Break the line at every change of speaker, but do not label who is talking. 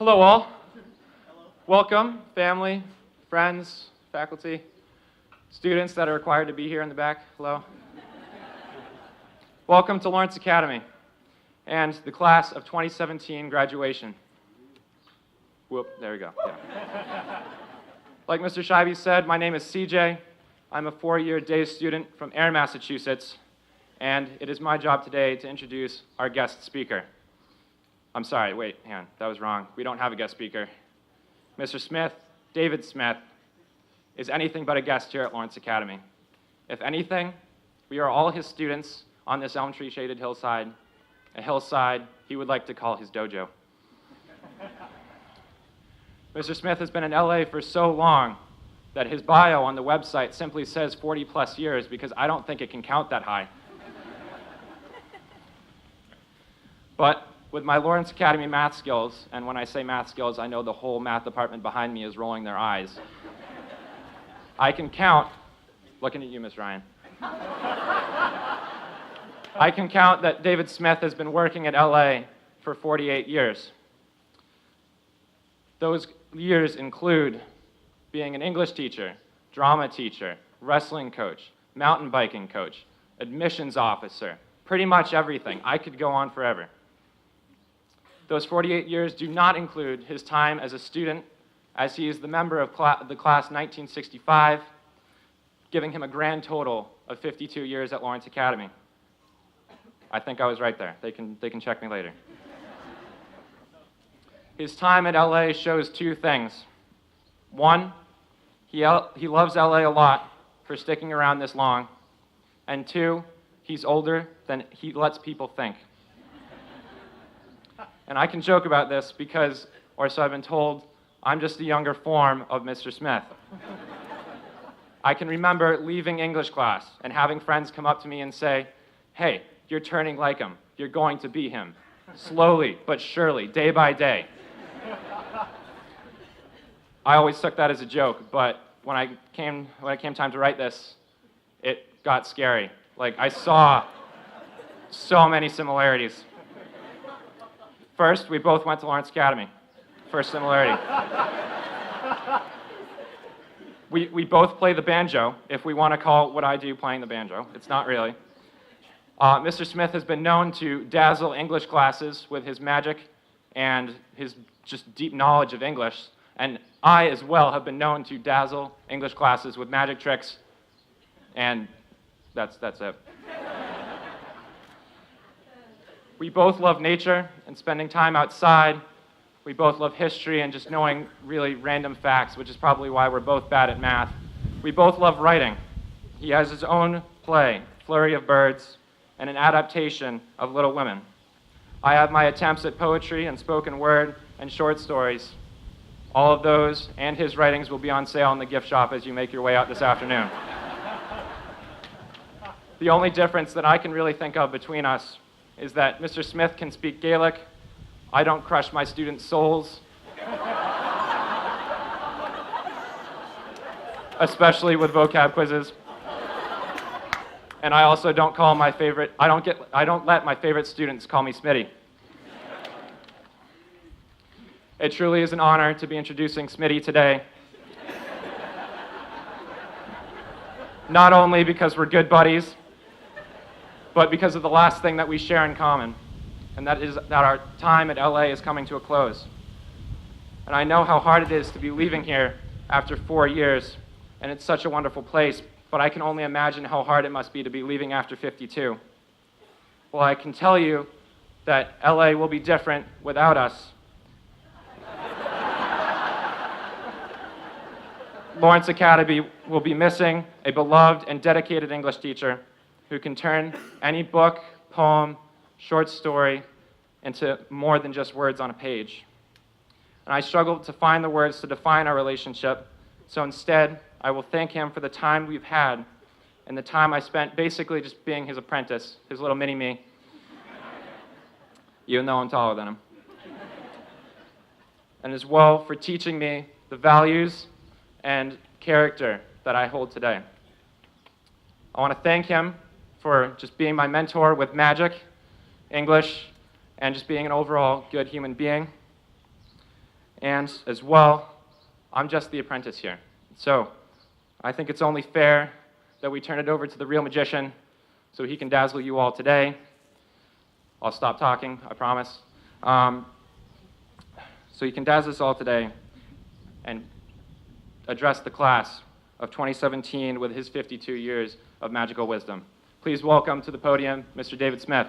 Hello all. Welcome, family, friends, faculty, students that are required to be here in the back. Hello. Welcome to Lawrence Academy and the class of 2017 graduation. Whoop, there we go. Yeah. Like Mr. Scheibe said, my name is CJ. I'm a four-year day student from Air, Massachusetts, and it is my job today to introduce our guest speaker. I'm sorry, wait, hang on, that was wrong. We don't have a guest speaker. Mr. Smith, David Smith, is anything but a guest here at Lawrence Academy. If anything, we are all his students on this elm tree shaded hillside, a hillside he would like to call his dojo. Mr. Smith has been in LA for so long that his bio on the website simply says 40 plus years because I don't think it can count that high. But with my Lawrence Academy math skills, and when I say math skills, I know the whole math department behind me is rolling their eyes, I can count, looking at you, Miss Ryan, I can count that David Smith has been working at LA for 48 years. Those years include being an English teacher, drama teacher, wrestling coach, mountain biking coach, admissions officer, pretty much everything. I could go on forever. Those 48 years do not include his time as a student, as he is the member of the class 1965, giving him a grand total of 52 years at Lawrence Academy. I think I was right there. They can check me later. His time at LA shows two things. One, he loves LA a lot for sticking around this long. And two, he's older than he lets people think. And I can joke about this because, or so I've been told, I'm just a younger form of Mr. Smith. I can remember leaving English class and having friends come up to me and say, hey, you're turning like him. You're going to be him. Slowly but surely, day by day. I always took that as a joke, but when it came time to write this, it got scary. Like, I saw so many similarities. First, we both went to Lawrence Academy. First similarity. We both play the banjo, if we want to call what I do playing the banjo. It's not really. Mr. Smith has been known to dazzle English classes with his magic and his just deep knowledge of English. And I, as well, have been known to dazzle English classes with magic tricks. And that's it. We both love nature and spending time outside. We both love history and just knowing really random facts, which is probably why we're both bad at math. We both love writing. He has his own play, Flurry of Birds, and an adaptation of Little Women. I have my attempts at poetry and spoken word and short stories. All of those and his writings will be on sale in the gift shop as you make your way out this afternoon. The only difference that I can really think of between us is that Mr. Smith can speak Gaelic. I don't crush my students' souls, especially with vocab quizzes. And I also don't call my favorite, I don't let my favorite students call me Smitty. It truly is an honor to be introducing Smitty today. Not only because we're good buddies, but because of the last thing that we share in common, and that is that our time at LA is coming to a close. And I know how hard it is to be leaving here after 4 years, and it's such a wonderful place, but I can only imagine how hard it must be to be leaving after 52. Well, I can tell you that LA will be different without us. Lawrence Academy will be missing a beloved and dedicated English teacher who can turn any book, poem, short story into more than just words on a page. And I struggled to find the words to define our relationship, so instead, I will thank him for the time we've had and the time I spent basically just being his apprentice, his little mini-me, even though I'm taller than him. And as well for teaching me the values and character that I hold today. I want to thank him for just being my mentor with magic, English, and just being an overall good human being. And as well, I'm just the apprentice here. So I think it's only fair that we turn it over to the real magician so he can dazzle you all today. I'll stop talking, I promise. So he can dazzle us all today and address the class of 2017 with his 52 years of magical wisdom. Please welcome to the podium Mr. David Smith.